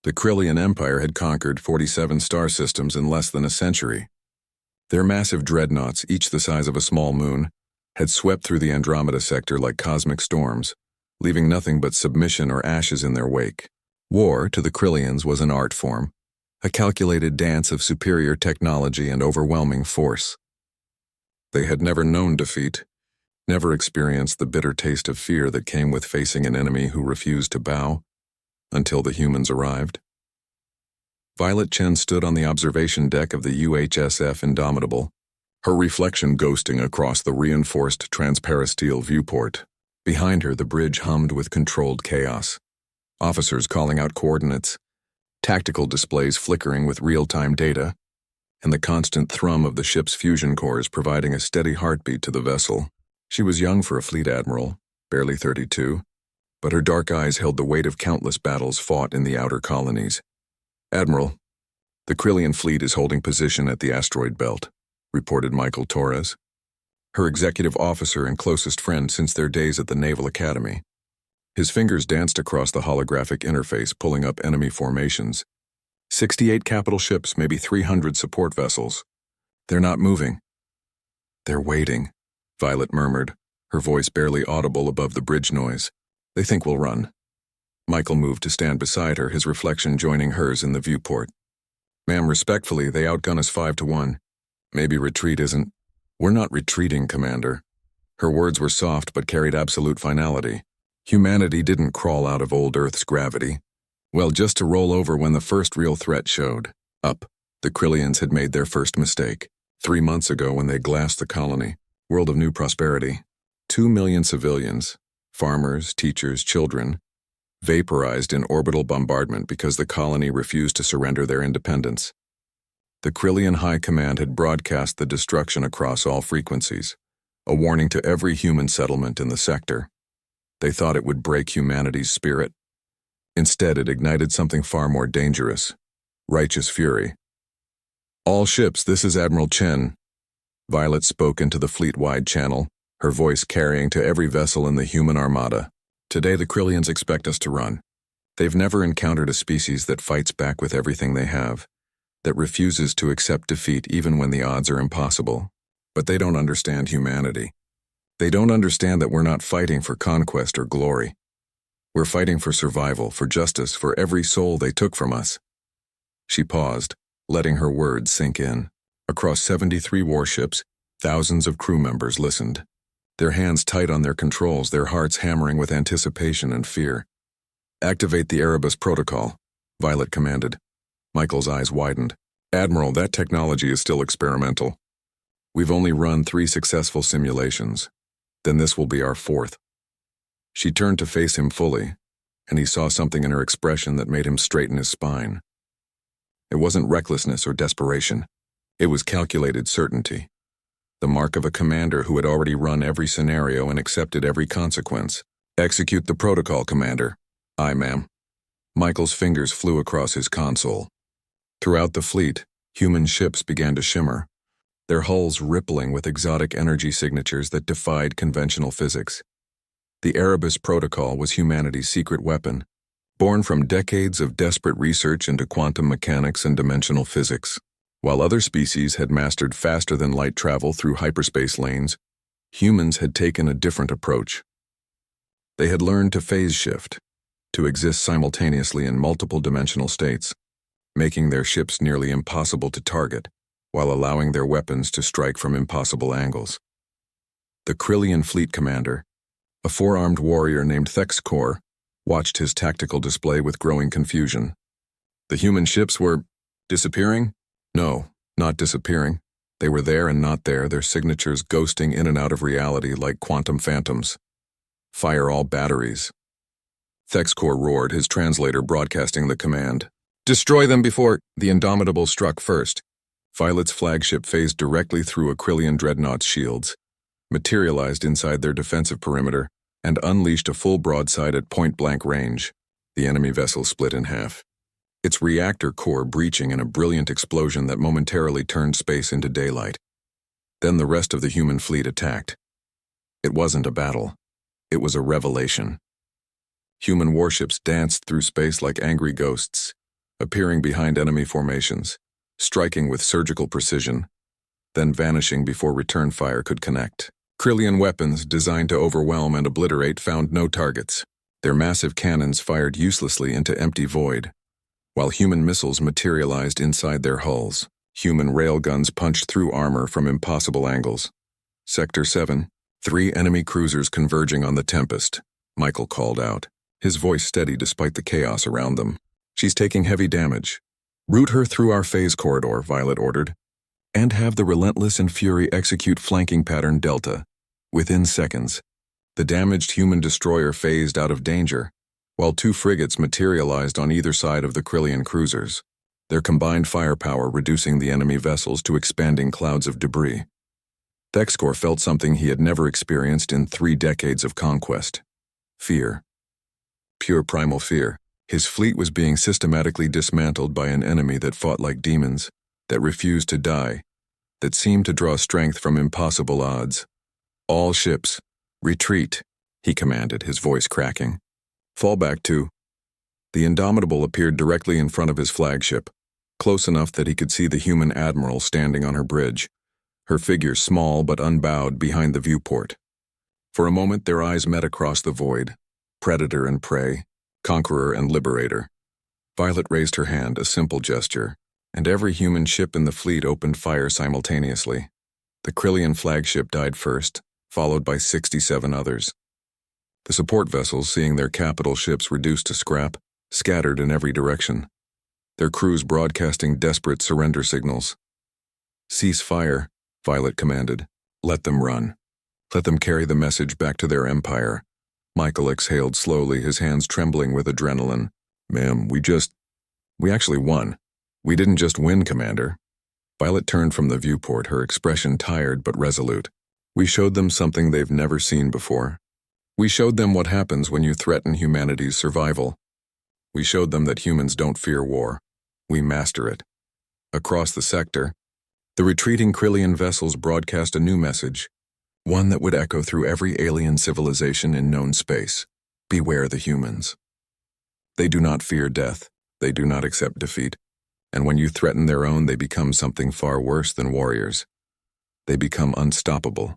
The Krillian Empire had conquered 47 star systems in less than a century. Their massive dreadnoughts, each the size of a small moon, had swept through the Andromeda sector like cosmic storms, leaving nothing but submission or ashes in their wake. War, to the Krillians, was an art form, a calculated dance of superior technology and overwhelming force. They had never known defeat, never experienced the bitter taste of fear that came with facing an enemy who refused to bow, until the humans arrived. Violet Chen stood on the observation deck of the UHSF Indomitable, her reflection ghosting across the reinforced transparasteel viewport. Behind her, the bridge hummed with controlled chaos. Officers calling out coordinates, tactical displays flickering with real-time data, and the constant thrum of the ship's fusion cores providing a steady heartbeat to the vessel. She was young for a fleet admiral, barely 32, but her dark eyes held the weight of countless battles fought in the outer colonies. "Admiral, the Krillian fleet is holding position at the asteroid belt," reported Michael Torres, her executive officer and closest friend since their days at the Naval Academy. His fingers danced across the holographic interface, pulling up enemy formations. 68 capital ships, maybe 300 support vessels. "They're not moving." "They're waiting," Violet murmured, her voice barely audible above the bridge noise. "They think we'll run." Michael moved to stand beside her, his reflection joining hers in the viewport. "Ma'am, respectfully, they outgun us 5-1. Maybe retreat isn't—" "We're not retreating, Commander." Her words were soft but carried absolute finality. Humanity didn't crawl out of old Earth's gravity. Well, just to roll over when the first real threat showed up. The Krillians had made their first mistake 3 months ago when they glassed the colony. World of new prosperity. 2 million civilians, farmers, teachers, children, vaporized in orbital bombardment because the colony refused to surrender their independence. The Krillian High Command had broadcast the destruction across all frequencies, a warning to every human settlement in the sector. They thought it would break humanity's spirit. Instead, it ignited something far more dangerous: righteous fury. "All ships, this is Admiral Chen." Violet spoke into the fleet-wide channel, her voice carrying to every vessel in the human armada. "Today the Krillians expect us to run. They've never encountered a species that fights back with everything they have, that refuses to accept defeat even when the odds are impossible. But they don't understand humanity. They don't understand that we're not fighting for conquest or glory. We're fighting for survival, for justice, for every soul they took from us." She paused, letting her words sink in. Across 73 warships, thousands of crew members listened, their hands tight on their controls, their hearts hammering with anticipation and fear. "Activate the Erebus protocol," Violet commanded. Michael's eyes widened. "Admiral, that technology is still experimental. We've only run 3 successful simulations. Then this will be our 4th. She turned to face him fully, and he saw something in her expression that made him straighten his spine. It wasn't recklessness or desperation. It was calculated certainty. The mark of a commander who had already run every scenario and accepted every consequence. "Execute the protocol, Commander." "Aye, ma'am." Michael's fingers flew across his console. Throughout the fleet, human ships began to shimmer, their hulls rippling with exotic energy signatures that defied conventional physics. The Erebus protocol was humanity's secret weapon, born from decades of desperate research into quantum mechanics and dimensional physics. While other species had mastered faster-than-light travel through hyperspace lanes, humans had taken a different approach. They had learned to phase shift, to exist simultaneously in multiple dimensional states, making their ships nearly impossible to target, while allowing their weapons to strike from impossible angles. The Krillian fleet commander, a 4-armed warrior named Thexkor, watched his tactical display with growing confusion. The human ships were disappearing? No, not disappearing. They were there and not there, their signatures ghosting in and out of reality like quantum phantoms. "Fire all batteries." Thexkor roared, his translator broadcasting the command. "Destroy them before—" The Indomitable struck first. Violet's flagship phased directly through a Krillian dreadnought's shields, materialized inside their defensive perimeter, and unleashed a full broadside at point-blank range. The enemy vessel split in half, its reactor core breaching in a brilliant explosion that momentarily turned space into daylight. Then the rest of the human fleet attacked. It wasn't a battle. It was a revelation. Human warships danced through space like angry ghosts, appearing behind enemy formations, striking with surgical precision, then vanishing before return fire could connect. Krillian weapons designed to overwhelm and obliterate found no targets. Their massive cannons fired uselessly into empty void, while human missiles materialized inside their hulls. Human railguns punched through armor from impossible angles. Sector 7, 3 enemy cruisers converging on the Tempest, Michael called out, his voice steady despite the chaos around them. She's taking heavy damage. Route her through our phase corridor, Violet ordered, and have the Relentless and Fury execute flanking pattern Delta. Within seconds, the damaged human destroyer phased out of danger, while 2 frigates materialized on either side of the Krillian cruisers, their combined firepower reducing the enemy vessels to expanding clouds of debris. Dexcor felt something he had never experienced in 3 decades of conquest. Fear. Pure primal fear. His fleet was being systematically dismantled by an enemy that fought like demons, that refused to die, that seemed to draw strength from impossible odds. All ships, retreat, he commanded, his voice cracking. Fall back to. The Indomitable appeared directly in front of his flagship, close enough that he could see the human admiral standing on her bridge, her figure small but unbowed behind the viewport. For a moment their eyes met across the void, predator and prey, conqueror and liberator. Violet raised her hand, a simple gesture, and every human ship in the fleet opened fire simultaneously. The Krillian flagship died first, followed by 67 others. The support vessels, seeing their capital ships reduced to scrap, scattered in every direction, their crews broadcasting desperate surrender signals. Cease fire, Violet commanded. Let them run. Let them carry the message back to their empire. Michael exhaled slowly, his hands trembling with adrenaline. Ma'am, we actually won. We didn't just win, Commander. Violet turned from the viewport, her expression tired but resolute. We showed them something they've never seen before. We showed them what happens when you threaten humanity's survival. We showed them that humans don't fear war. We master it. Across the sector, the retreating Krillian vessels broadcast a new message, one that would echo through every alien civilization in known space. Beware the humans. They do not fear death. They do not accept defeat. And when you threaten their own, they become something far worse than warriors. They become unstoppable.